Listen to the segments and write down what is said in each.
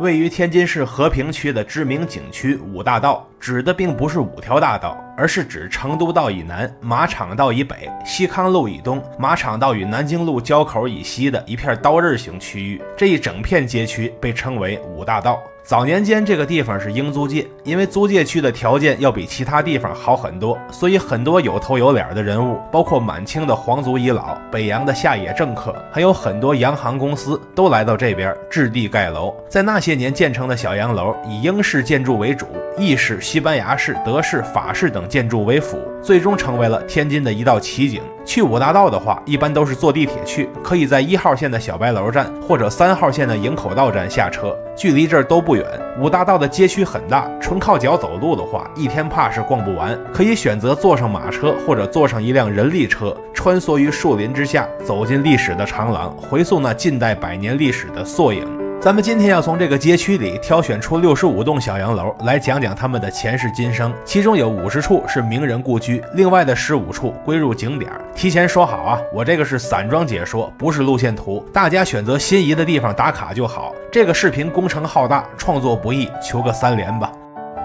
位于天津市和平区的知名景区五大道，指的并不是5条大道，而是指成都道以南、马场道以北、西康路以东、马场道与南京路交口以西的一片刀刃形区域。这一整片街区被称为五大道。早年间这个地方是英租界，因为租界区的条件要比其他地方好很多，所以很多有头有脸的人物，包括满清的皇族遗老、北洋的下野政客，还有很多洋行公司都来到这边置地盖楼。在那些年建成的小洋楼以英式建筑为主，意式、西班牙式、德式、法式等建筑为辅，最终成为了天津的一道奇景。去五大道的话，一般都是坐地铁去，可以在1号线的小白楼站或者3号线的营口道站下车，距离这儿都不远。五大道的街区很大，纯靠脚走路的话，一天怕是逛不完。可以选择坐上马车或者坐上一辆人力车，穿梭于树林之下，走进历史的长廊，回溯那近代100年历史的缩影。咱们今天要从这个街区里挑选出65栋小洋楼来讲讲他们的前世今生，其中有50处是名人故居，另外的15处归入景点。提前说好啊，我这个是散装解说，不是路线图，大家选择心仪的地方打卡就好。这个视频工程浩大，创作不易，求个3连吧。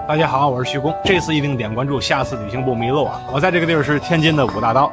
大家好，我是徐工，这次一定点关注，下次旅行不迷路啊！我在这个地儿是天津的五大道。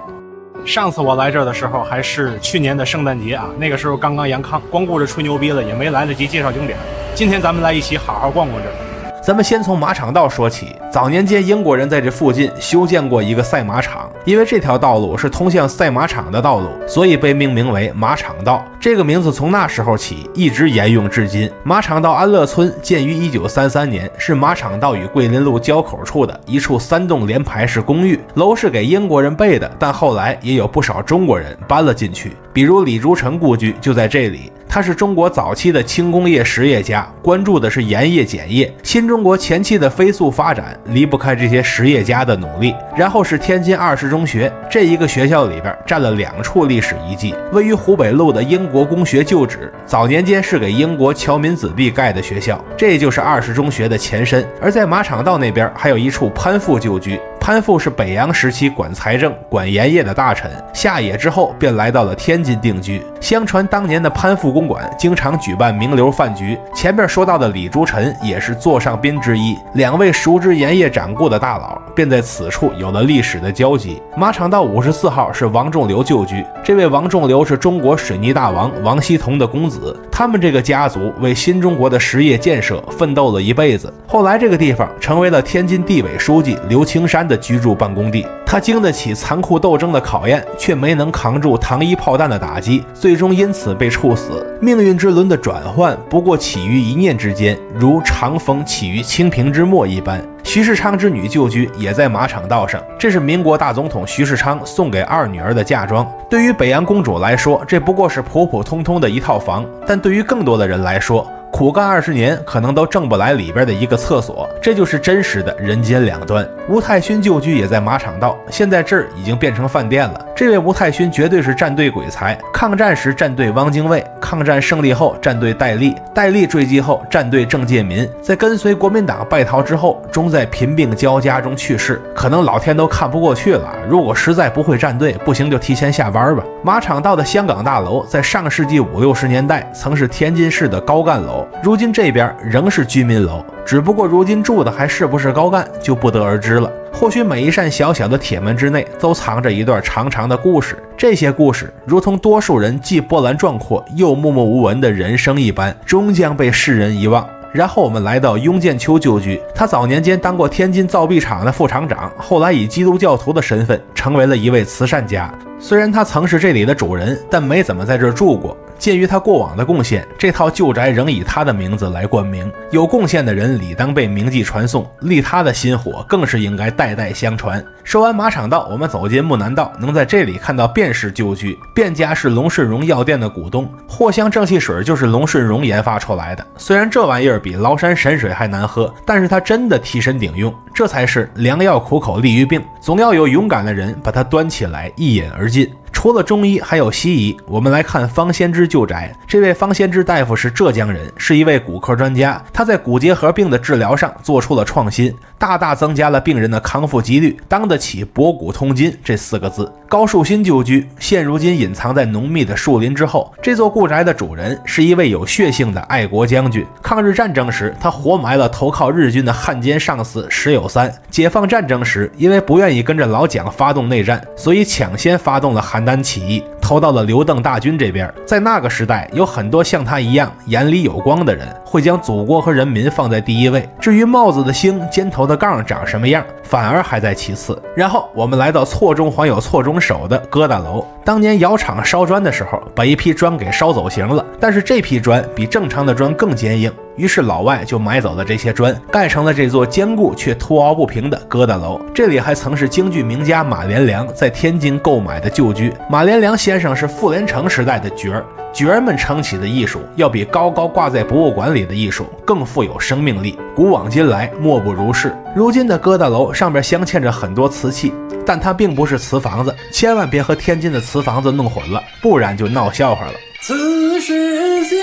上次我来这儿的时候还是去年的圣诞节啊，那个时候刚刚阳康，光顾着吹牛逼了，也没来得及介绍景点。今天咱们来一起好好逛逛这儿。咱们先从马场道说起。早年间英国人在这附近修建过一个赛马场，因为这条道路是通向赛马场的道路，所以被命名为马场道。这个名字从那时候起一直沿用至今。马场道安乐村建于1933年，是马场道与桂林路交口处的一处3栋连排式公寓，楼是给英国人备的，但后来也有不少中国人搬了进去，比如李竹臣故居就在这里。他是中国早期的轻工业实业家，关注的是盐业、碱业。新中国前期的飞速发展离不开这些实业家的努力。然后是天津20中学，这一个学校里边占了2处历史遗迹，位于湖北路的英国公学旧址，早年间是给英国侨民子弟盖的学校，这就是20中学的前身。而在马场道那边还有一处潘复旧居。潘复是北洋时期管财政、管盐业的大臣，下野之后便来到了天津定居。相传当年的潘复公馆经常举办名流饭局，前面说到的李竹臣也是座上宾之一，2位熟知盐业掌故的大佬便在此处有了历史的交集。马场道54号是王仲流旧居，这位王仲流是中国水泥大王王锡同的公子，他们这个家族为新中国的实业建设奋斗了一辈子。后来这个地方成为了天津地委书记刘青山的居住办公地，他经得起残酷斗争的考验，却没能扛住糖衣炮弹的打击，最终因此被处死。命运之轮的转换不过起于一念之间，如长风起于清平之末一般。徐世昌之女旧居也在马场道上，这是民国大总统徐世昌送给2女儿的嫁妆。对于北洋公主来说，这不过是普普通通的一套房，但对于更多的人来说，苦干20年可能都挣不来里边的一个厕所，这就是真实的人间两端。吴太勋旧居也在马场道，现在这儿已经变成饭店了。这位吴太勋绝对是战队鬼才，抗战时站队汪精卫，抗战胜利后站队戴笠，戴笠坠机后站队郑介民，在跟随国民党败逃之后，终在贫病交加中去世。可能老天都看不过去了，如果实在不会站队，不行就提前下班吧。马场道的香港大楼在上世纪50、60年代曾是天津市的高干楼，如今这边仍是居民楼，只不过如今住的还是不是高干就不得而知了。或许每一扇小小的铁门之内都藏着一段长长的故事，这些故事如同多数人既波澜壮阔又默默无闻的人生一般，终将被世人遗忘。然后我们来到雍建秋旧居，他早年间当过天津造币厂的副厂长，后来以基督教徒的身份成为了一位慈善家。虽然他曾是这里的主人，但没怎么在这儿住过。鉴于他过往的贡献，这套旧宅仍以他的名字来冠名。有贡献的人理当被铭记传颂，立他的薪火更是应该代代相传。说完马场道，我们走进木南道，能在这里看到卞氏旧居。卞家是龙顺荣药店的股东，藿香正气水就是龙顺荣研发出来的。虽然这玩意儿比崂山神水还难喝，但是它真的提神顶用，这才是良药苦口利于病，总要有勇敢的人把它端起来一饮而尽。除了中医还有西医。我们来看方先知旧宅，这位方先知大夫是浙江人，是一位骨科专家，他在骨结核病的治疗上做出了创新，大大增加了病人的康复几率，当得起博古通今这4个字。高树新旧居现如今隐藏在浓密的树林之后，这座故宅的主人是一位有血性的爱国将军。抗日战争时，他活埋了投靠日军的汉奸上司石友三。解放战争时，因为不愿意跟着老蒋发动内战，所以抢先发动了邯郸起义，投到了刘邓大军这边。在那个时代，有很多像他一样眼里有光的人，会将祖国和人民放在第一位。至于帽子的星、尖头的杠长什么样，反而还在其次。然后我们来到错中还有错中手的疙瘩楼。当年窑厂烧砖的时候，把一批砖给烧走形了，但是这批砖比正常的砖更坚硬，于是老外就买走了这些砖，盖成了这座坚固却凸凹不平的疙瘩楼。这里还曾是京剧名家马连良在天津购买的旧居。马连良先生是傅连城时代的角儿，角儿们撑起的艺术要比高高挂在博物馆里的艺术更富有生命力，古往今来莫不如是。如今的疙瘩楼上面镶嵌着很多瓷器，但它并不是瓷房子，千万别和天津的瓷房子弄混了，不然就闹笑话了。此世间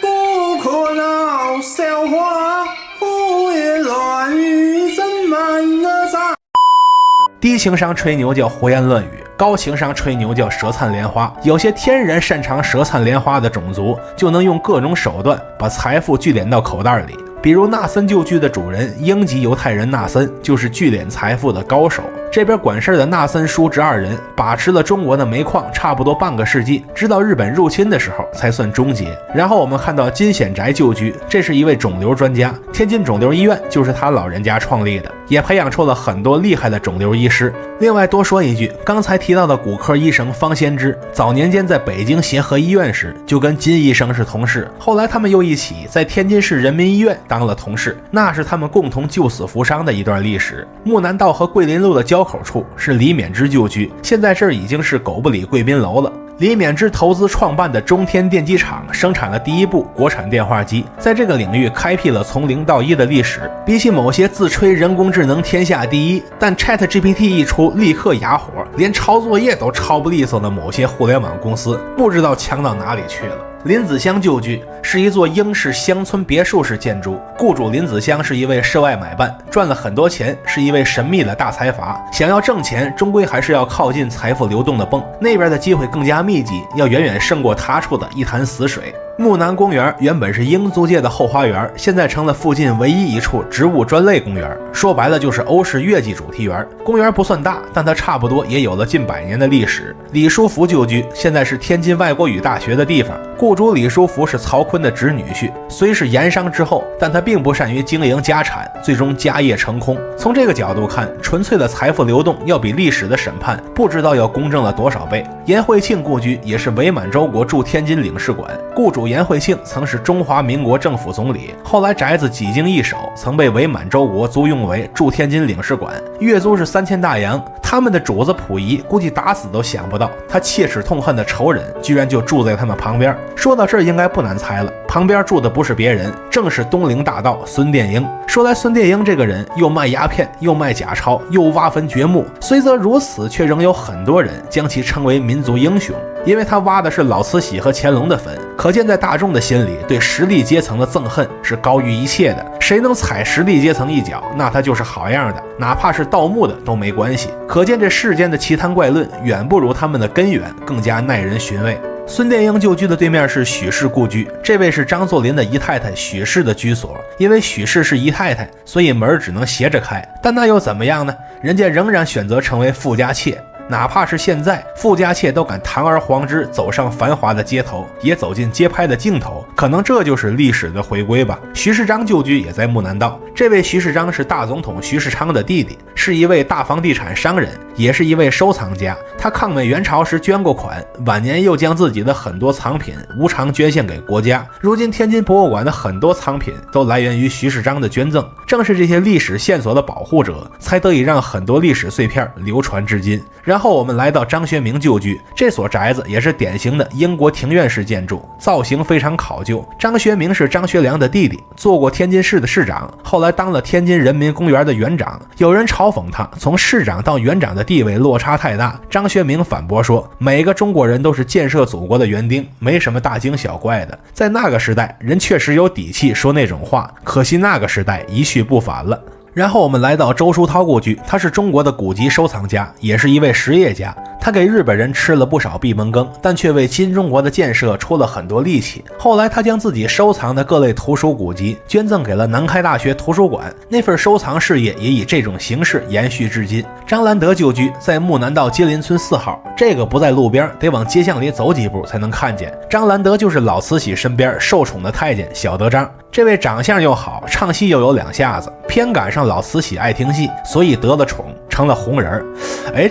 不可闹笑话，胡言乱语怎满了杂。低情商吹牛叫胡言乱语，高情商吹牛叫舌灿莲花。有些天然擅长舌灿莲花的种族，就能用各种手段把财富聚敛到口袋里。比如纳森旧居的主人英籍犹太人纳森，就是聚敛财富的高手。这边管事的纳森叔侄2人把持了中国的煤矿差不多半个世纪，直到日本入侵的时候才算终结。然后我们看到金显宅旧居，这是一位肿瘤专家，天津肿瘤医院就是他老人家创立的，也培养出了很多厉害的肿瘤医师。另外多说一句，刚才提到的骨科医生方先知，早年间在北京协和医院时就跟金医生是同事，后来他们又一起在天津市人民医院当了同事，那是他们共同救死扶伤的一段历史。木南道和桂林路的交口处是李勉之旧居，现在这儿已经是狗不理贵宾楼了。李勉之投资创办的中天电机厂生产了第一部国产电话机，在这个领域开辟了从0到1的历史。比起某些自吹人工智能天下第一，但 ChatGPT 一出立刻哑火，连抄作业都抄不利索的某些互联网公司，不知道强到哪里去了。林子乡旧居是一座英式乡村别墅式建筑，雇主林子乡是一位涉外买办，赚了很多钱，是一位神秘的大财阀。想要挣钱，终归还是要靠近财富流动的泵，那边的机会更加密集，要远远胜过他处的一潭死水。木南公园原本是英租界的后花园，现在成了附近唯一一处植物专类公园，说白了就是欧式月季主题园。公园不算大，但它差不多也有了近100年的历史。李书福旧居现在是天津外国语大学的地方，雇主李书福是曹锟的侄女婿，虽是盐商之后，但他并不善于经营家产，最终家业成空。从这个角度看，纯粹的财富流动要比历史的审判不知道要公正了多少倍。颜惠庆故居也是伪满洲国驻天津领事馆，雇主颜惠庆曾是中华民国政府总理，后来宅子几经易手，曾被伪满洲国租用为驻天津领事馆，月租是3000大洋。他们的主子溥仪估计打死都想不到，他切齿痛恨的仇人居然就住在他们旁边。说到这儿应该不难猜了，旁边住的不是别人，正是东陵大盗孙殿英。说来孙殿英这个人又卖鸦片，又卖假钞，又挖坟掘墓，虽则如此，却仍有很多人将其称为民族英雄，因为他挖的是老慈禧和乾隆的坟。可见在大众的心里，对实力阶层的憎恨是高于一切的，谁能踩实力阶层一脚，那他就是好样的，哪怕是盗墓的都没关系。可见这世间的奇谈怪论远不如他们的根源更加耐人寻味。孙殿英旧居的对面是许氏故居，这位是张作霖的姨太太许氏的居所。因为许氏是姨太太，所以门只能斜着开，但那又怎么样呢？人家仍然选择成为富家妾。哪怕是现在，富家妾都敢堂而皇之走上繁华的街头，也走进街拍的镜头，可能这就是历史的回归吧。徐世章旧居也在木南道，这位徐世章是大总统徐世昌的弟弟，是一位大房地产商人，也是一位收藏家。他抗美援朝时捐过款，晚年又将自己的很多藏品无偿捐献给国家。如今天津博物馆的很多藏品都来源于徐世章的捐赠，正是这些历史线索的保护者，才得以让很多历史碎片流传至今。然后后我们来到张学明旧居，这所宅子也是典型的英国庭院式建筑，造型非常考究。张学明是张学良的弟弟，做过天津市的市长，后来当了天津人民公园的园长。有人嘲讽他从市长到园长的地位落差太大，张学明反驳说，每个中国人都是建设祖国的园丁，没什么大惊小怪的。在那个时代，人确实有底气说那种话，可惜那个时代一去不返了。然后我们来到周书涛故居，他是中国的古籍收藏家，也是一位实业家。他给日本人吃了不少闭门羹，但却为新中国的建设出了很多力气。后来他将自己收藏的各类图书古籍捐赠给了南开大学图书馆，那份收藏事业也以这种形式延续至今。张兰德旧居在木南道金林村4号，这个不在路边，得往街巷里走几步才能看见。张兰德就是老慈禧身边受宠的太监小德张，这位长相又好，唱戏又有2下子，偏赶上老慈禧爱听戏，所以得了宠，成了红人。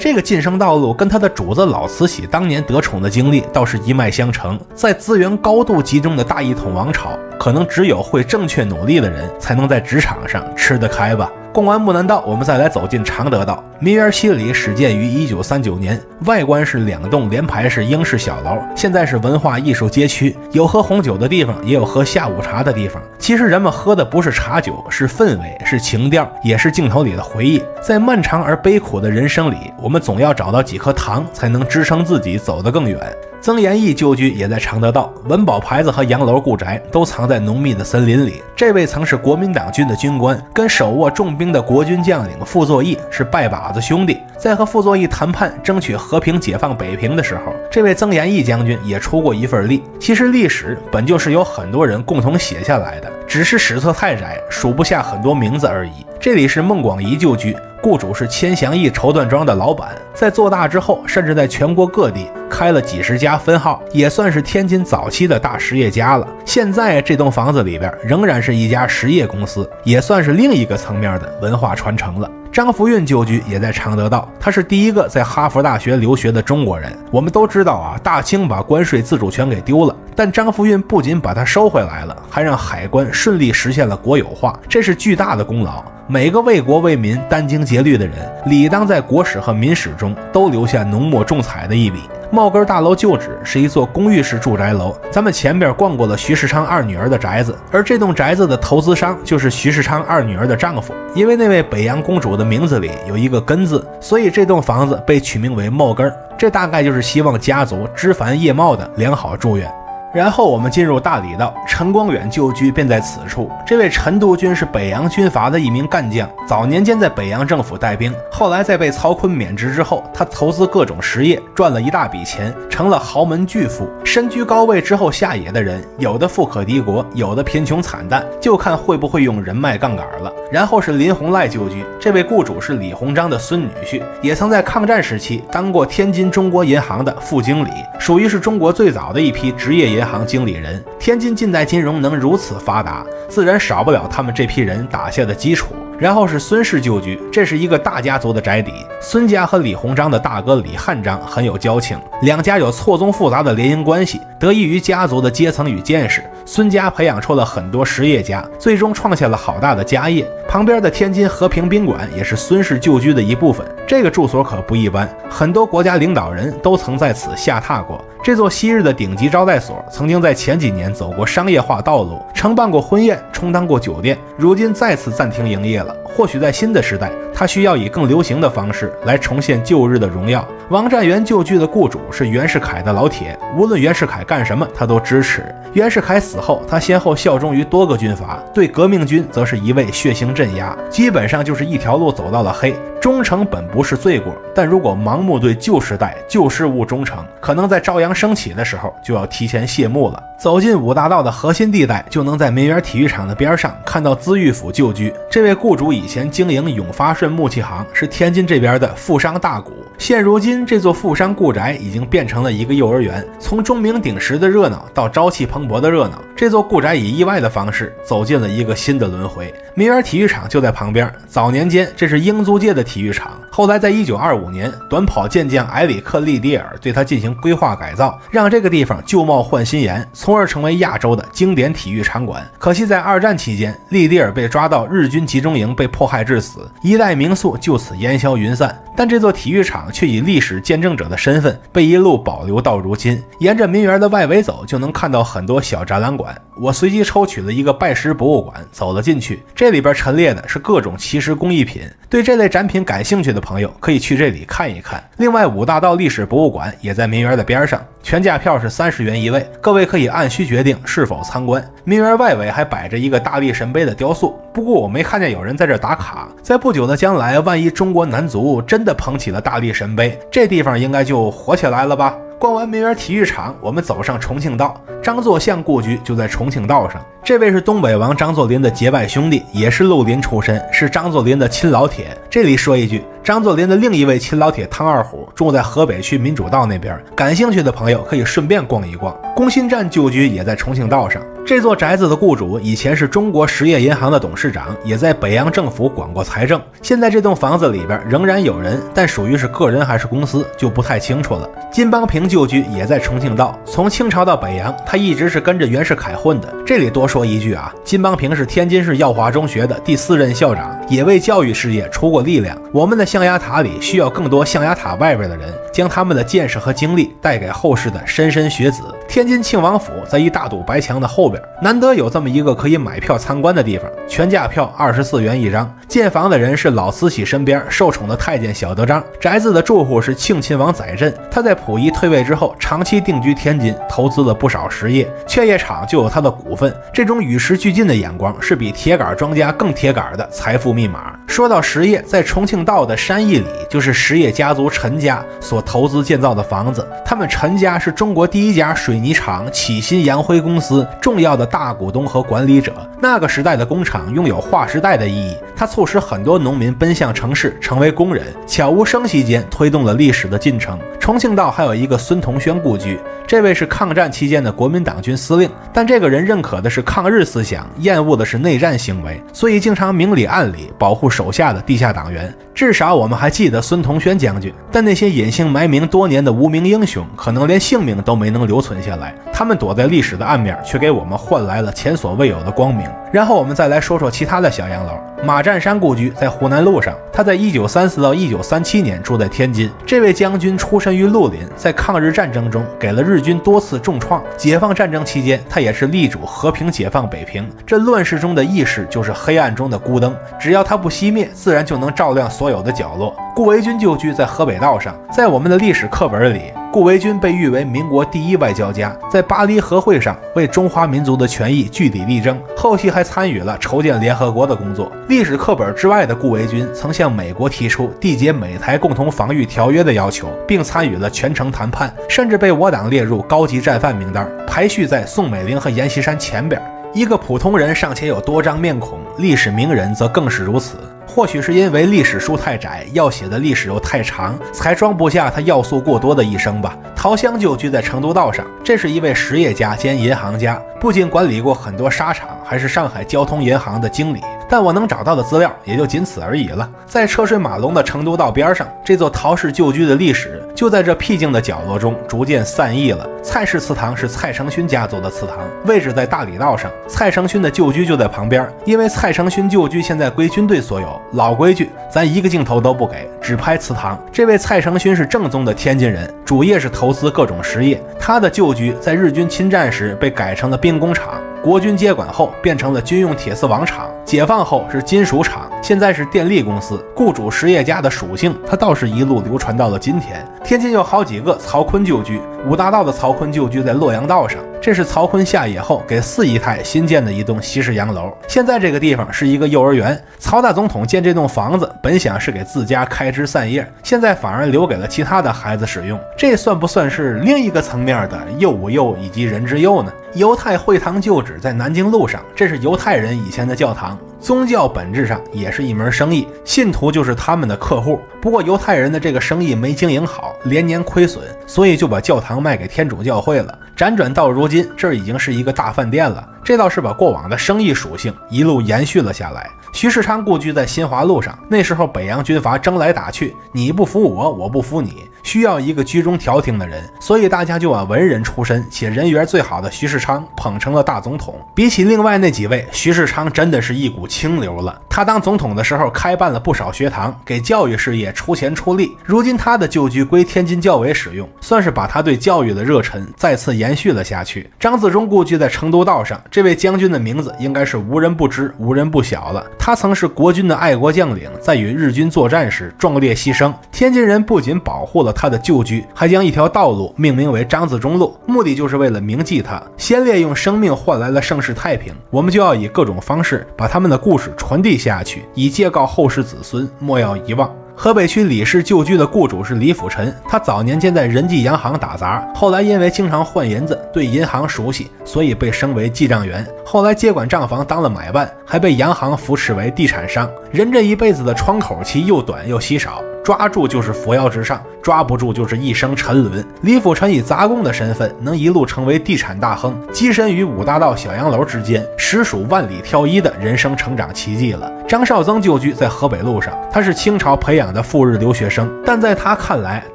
这个晋升道路跟他的主子老慈禧当年得宠的经历倒是一脉相承。在资源高度集中的大一统王朝，可能只有会正确努力的人才能在职场上吃得开吧。逛完木南道，我们再来走进常德道。民园七里始建于1939年，外观是2栋联排式英式小楼，现在是文化艺术街区，有喝红酒的地方，也有喝下午茶的地方。其实人们喝的不是茶酒，是氛围，是情调，也是镜头里的回忆。在漫长而悲苦的人生里，我们总要找到几颗糖，才能支撑自己走得更远。曾延义旧居也在常德道，文保牌子和洋楼故宅都藏在浓密的森林里。这位曾是国民党军的军官，跟手握重兵的国军将领傅作义是拜把子兄弟。在和傅作义谈判争取和平解放北平的时候，这位曾延义将军也出过一份力。其实历史本就是由很多人共同写下来的，只是史册太窄，数不下很多名字而已。这里是孟广仪旧居，雇主是千祥义绸缎庄的老板，在做大之后，甚至在全国各地开了几10家分号，也算是天津早期的大实业家了。现在这栋房子里边仍然是一家实业公司，也算是另一个层面的文化传承了。张福运旧居也在常德道，他是第一个在哈佛大学留学的中国人。我们都知道啊，大清把关税自主权给丢了，但张福运不仅把它收回来了，还让海关顺利实现了国有化，这是巨大的功劳。每个为国为民殚精竭虑的人，理当在国史和民史中都留下浓墨重彩的一笔。茂根大楼旧址是一座公寓式住宅楼，咱们前边逛过了徐世昌二女儿的宅子，而这栋宅子的投资商就是徐世昌二女儿的丈夫。因为那位北洋公主的名字里有一个根字，所以这栋房子被取名为茂根，这大概就是希望家族枝繁叶茂的良好祝愿。然后我们进入大理道，陈光远旧居便在此处。这位陈督军是北洋军阀的一名干将，早年间在北洋政府带兵，后来在被曹锟免职之后，他投资各种实业，赚了一大笔钱，成了豪门巨富。身居高位之后下野的人，有的富可敌国，有的贫穷惨淡，就看会不会用人脉杠杆了。然后是林洪赖旧居，这位雇主是李鸿章的孙女婿，也曾在抗战时期当过天津中国银行的副经理，属于是中国最早的一批职业银行经理人。天津近代金融能如此发达，自然少不了他们这批人打下的基础。然后是孙氏旧居，这是一个大家族的宅邸。孙家和李鸿章的大哥李汉章很有交情，两家有错综复杂的联姻关系。得益于家族的阶层与见识，孙家培养出了很多实业家，最终创下了好大的家业。旁边的天津和平宾馆也是孙氏旧居的一部分。这个住所可不一般，很多国家领导人都曾在此下榻过。这座昔日的顶级招待所曾经在前几年走过商业化道路，承办过婚宴，充当过酒店，如今再次暂停营业了。或许在新的时代，它需要以更流行的方式来重现旧日的荣耀。王占元旧居的雇主是袁世凯的老铁，无论袁世凯干什么他都支持。袁世凯死后，他先后效忠于多个军阀，对革命军则是一味血腥镇压，基本上就是一条路走到了黑。忠诚本不是罪过，但如果盲目对旧时代旧事物忠诚，可能在朝阳升起的时候就要提前谢幕了。走进五大道的核心地带，就能在民园体育场的边上看到资裕府旧居。这位雇主以前经营永发顺木器行，是天津这边的富商大贾。现如今这座富商故宅已经变成了一个幼儿园，从钟鸣鼎食的热闹到朝气蓬勃的热闹，这座故宅以意外的方式走进了一个新的轮回。民园体育场就在旁边，早年间这是英租界的体育场，后来在1925年短跑健将埃里克·利迪尔对它进行规划改造，让这个地方旧貌换新颜，从而成为亚洲的经典体育场馆。可惜在二战期间，利迪尔被抓到日军集中营被迫害致死，一代名宿就此烟消云散。但这座体育场却以历史见证者的身份被一路保留到如今。沿着民园的外围走，就能看到很多小展览馆。我随机抽取了一个拜师博物馆，走了进去，这里边陈列的是各种奇石工艺品，对这类展品感兴趣的朋友可以去这里看一看。另外，五大道历史博物馆也在民园的边上，全价票是30元一位，各位可以按需决定是否参观。民园外围还摆着一个大力神杯的雕塑，不过我没看见有人在这打卡。在不久的将来，万一中国男足真的捧起了大力神杯，这地方应该就火起来了吧。逛完民园体育场，我们走上重庆道，张作相故居就在重庆道上。这位是东北王张作霖的结拜兄弟，也是绿林出身，是张作霖的亲老铁。这里说一句，张作霖的另一位亲老铁汤二虎住在河北区民主道那边，感兴趣的朋友可以顺便逛一逛。工信站旧居也在重庆道上。这座宅子的雇主以前是中国实业银行的董事长，也在北洋政府管过财政。现在这栋房子里边仍然有人，但属于是个人还是公司就不太清楚了。金邦平旧居也在重庆道，从清朝到北洋，他一直是跟着袁世凯混的。这里多说一句啊，金邦平是天津市耀华中学的第4任校长，也为教育事业出过力量。我们的象牙塔里需要更多象牙塔外边的人，将他们的见识和经历带给后世的莘莘学子。天津庆王府在一大堵白墙的后边，难得有这么一个可以买票参观的地方，全价票24元一张。建房的人是老慈禧身边受宠的太监小德章，宅子的住户是庆亲王载振。他在溥仪退位之后长期定居天津，投资了不少实业，劝业厂就有他的股份。这种与时俱进的眼光是比铁杆庄家更铁杆的财富密码。说到实业，在重庆道的山义里就是实业家族陈家所投资建造的房子。他们陈家是中国第一家水泥厂启新洋辉公司重要的大股东和管理者。那个时代的工厂拥有划时代的意义，它促使很多农民奔向城市成为工人，悄无声息间推动了历史的进程。重庆道还有一个孙同轩故居，这位是抗战期间的国民党军司令，但这个人认可的是抗日思想，厌恶的是内战行为，所以经常明里暗里保护手下的地下党员。至少我们还记得孙同轩将军，但那些隐姓埋名多年的无名英雄可能连性命都没能留存下来，他们躲在历史的暗面，却给我们换来了前所未有的光明。然后我们再来说说其他的小洋楼。马占山故居在湖南路上，他在1934到1937年住在天津。这位将军出身于绿林，在抗日战争中给了日军多次重创。解放战争期间，他也是力主和平解放北平。这乱世中的意识就是黑暗中的孤灯，只要它不熄灭，自然就能照亮所有的角落。顾维钧旧居在河北道上，在我们的历史课本里，顾维钧被誉为民国第一外交家，在巴黎和会上为中华民族的权益据理力争，后期还参与了筹建联合国的工作。历史课本之外的顾维钧曾向美国提出缔结美台共同防御条约的要求，并参与了全程谈判，甚至被我党列入高级战犯名单，排序在宋美龄和阎锡山前边。一个普通人尚且有多张面孔，历史名人则更是如此。或许是因为历史书太窄，要写的历史又太长，才装不下他要素过多的一生吧。陶香旧居在成都道上，这是一位实业家兼银行家，不仅管理过很多沙场，还是上海交通银行的经理。但我能找到的资料也就仅此而已了。在车水马龙的成都道边上，这座陶氏旧居的历史就在这僻静的角落中逐渐散佚了。蔡氏祠堂是蔡成勋家族的祠堂，位置在大理道上，蔡成勋的旧居就在旁边。因为蔡成勋旧居现在归军队所有，老规矩，咱一个镜头都不给，只拍祠堂。这位蔡成勋是正宗的天津人，主业是投资各种实业。他的旧居在日军侵占时被改成了兵工厂，国军接管后变成了军用铁丝网厂，解放后是金属厂，现在是电力公司。雇主实业家的属性，他倒是一路流传到了今天。天津有好几个曹锟旧居，五大道的曹锟旧居在洛阳道上，这是曹锟下野后给4姨太新建的一栋西式洋楼。现在这个地方是一个幼儿园。曹大总统建这栋房子本想是给自家开枝散叶，现在反而留给了其他的孩子使用，这算不算是另一个层面的幼吾幼以及人之幼呢？犹太会堂旧址在南京路上，这是犹太人以前的教堂，宗教本质上也是一门生意，信徒就是他们的客户。不过犹太人的这个生意没经营好，连年亏损，所以就把教堂卖给天主教会了。辗转到如今，这儿已经是一个大饭店了，这倒是把过往的生意属性一路延续了下来。徐世昌故居在新华路上，那时候北洋军阀争来打去，你不服我，我不服你，需要一个居中调停的人，所以大家就把文人出身且人缘最好的徐世昌捧成了大总统。比起另外那几位，徐世昌真的是一股清流了。他当总统的时候开办了不少学堂，给教育事业出钱出力。如今他的旧居归天津教委使用，算是把他对教育的热忱再次延续了下去。张自忠故居在成都道上，这位将军的名字应该是无人不知无人不晓了。他曾是国军的爱国将领，在与日军作战时壮烈牺牲。天津人不仅保护了他的旧居，还将一条道路命名为张自忠路，目的就是为了铭记他。先烈用生命换来了盛世太平，我们就要以各种方式把他们的故事传递下去，以戒告后世子孙莫要遗忘。河北区李氏旧居的雇主是李辅臣，他早年间在仁济洋行打杂，后来因为经常换银子，对银行熟悉，所以被升为记账员。后来接管账房当了买办，还被洋行扶持为地产商。人这一辈子的窗口期又短又稀少，抓住就是扶摇直上，抓不住就是一生沉沦。李辅臣以杂工的身份能一路成为地产大亨，跻身于五大道小洋楼之间，实属万里挑一的人生成长奇迹了。张绍曾旧居在河北路上，他是清朝培养的赴日留学生，但在他看来，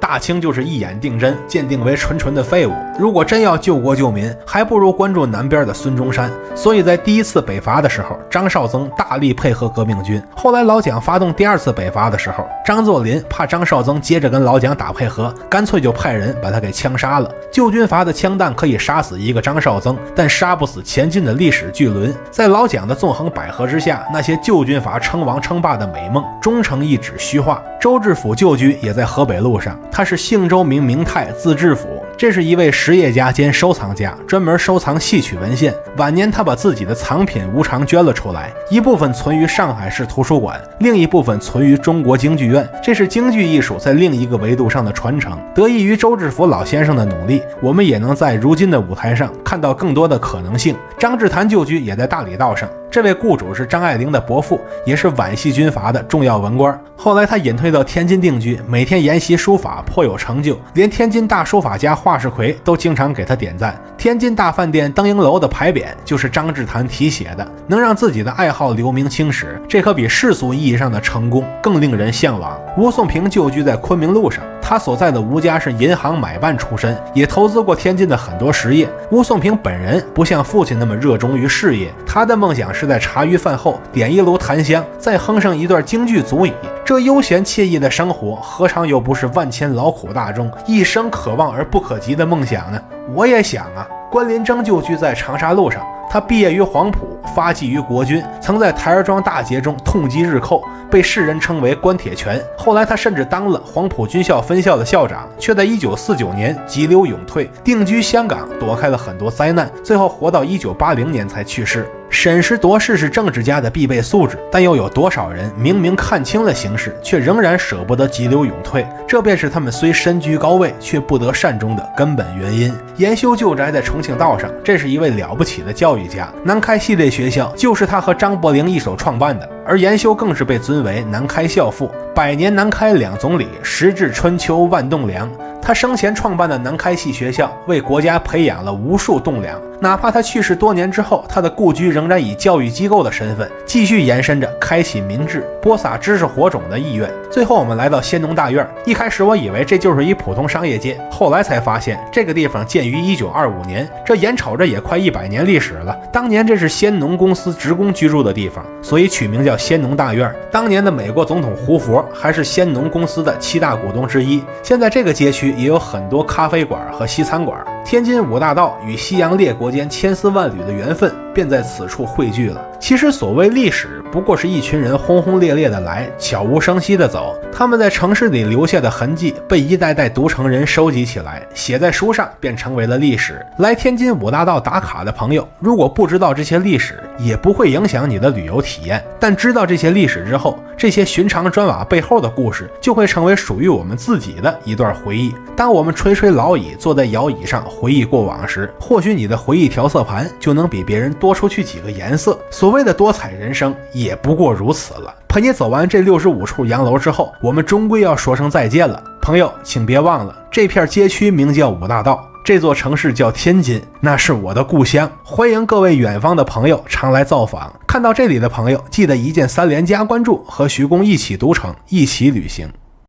大清就是一眼定真，鉴定为纯纯的废物。如果真要救国救民，还不如关注南边的孙中山。所以在第一次北伐的时候，张绍曾大力配合革命军。后来老蒋发动第二次北伐的时候，张作霖怕张绍曾接着跟老蒋打配合，干脆就派人把他给枪杀了。旧军阀的枪弹可以杀死一个张绍曾，但杀不死前进的历史巨轮。在老蒋的纵横捭阖之下，那些旧军阀称王称霸的美梦终成一纸虚话。周志甫旧居也在河北路上，他是姓周名明泰，字志甫，这是一位实业家兼收藏家，专门收藏戏曲文献。晚年他把自己的藏品无偿捐了出来，一部分存于上海市图书馆，另一部分存于中国京剧院。这是京剧艺术在另一个维度上的传承。得益于周志甫老先生的努力，我们也能在如今的舞台上看到更多的可能性。张志坛旧居也在大理道上，这位雇主是张爱玲的伯父，也是皖系军阀的重要文官。后来他隐退到天津定居，每天研习书法，颇有成就，连天津大书法家华世奎都经常给他点赞。天津大饭店灯影楼的牌匾就是张志坛题写的，能让自己的爱好留名青史，这可比世俗意义上的成功更令人向往。吴颂平旧居在昆明路上，他所在的吴家是银行买办出身，也投资过天津的很多实业。吴颂平本人不像父亲那么热衷于事业，他的梦想是在茶余饭后点一炉檀香，再哼上一段京剧足矣。这悠闲惬意的生活，何尝又不是万千劳苦大众一生可望而不可及的梦想呢？我也想啊。关林征旧居在长沙路上，他毕业于黄埔，发迹于国军，曾在台儿庄大捷中痛击日寇，被世人称为关铁拳。后来他甚至当了黄埔军校分校的校长，却在1949年急流勇退，定居香港，躲开了很多灾难，最后活到1980年才去世。审时度势是政治家的必备素质，但又有多少人明明看清了形势，却仍然舍不得急流勇退？这便是他们虽身居高位，却不得善终的根本原因。研修旧宅在重庆道上，这是一位了不起的教育家。南开系列学校就是他和张伯苓一手创办的，而研修更是被尊为南开校父。百年南开两总理，时至春秋万栋梁。他生前创办的南开系学校，为国家培养了无数栋梁。哪怕他去世多年之后，他的故居仍然以教育机构的身份，继续延伸着开启民智、播撒知识火种的意愿。最后我们来到先农大院，一开始我以为这就是一普通商业街，后来才发现这个地方建于1925年，这眼瞅着也快100年历史了。当年这是先农公司职工居住的地方，所以取名叫先农大院。当年的美国总统胡佛还是先农公司的7大股东之一。现在这个街区也有很多咖啡馆和西餐馆。天津五大道与西洋列国间千丝万缕的缘分便在此处汇聚了。其实所谓历史，不过是一群人轰轰烈烈的来，悄无声息的走。他们在城市里留下的痕迹，被一代代读成人收集起来，写在书上，便成为了历史。来天津五大道打卡的朋友，如果不知道这些历史，也不会影响你的旅游体验。但知道这些历史之后，这些寻常砖瓦背后的故事，就会成为属于我们自己的一段回忆。当我们垂垂老矣，坐在摇椅上回忆过往时，或许你的回忆调色盘就能比别人多出去几个颜色。所谓的多彩人生，也不过如此了。陪你走完这65处洋楼之后，我们终归要说声再见了。朋友，请别忘了，这片街区名叫五大道，这座城市叫天津，那是我的故乡。欢迎各位远方的朋友常来造访。看到这里的朋友，记得一键3连加关注，和徐工一起读城，一起旅行。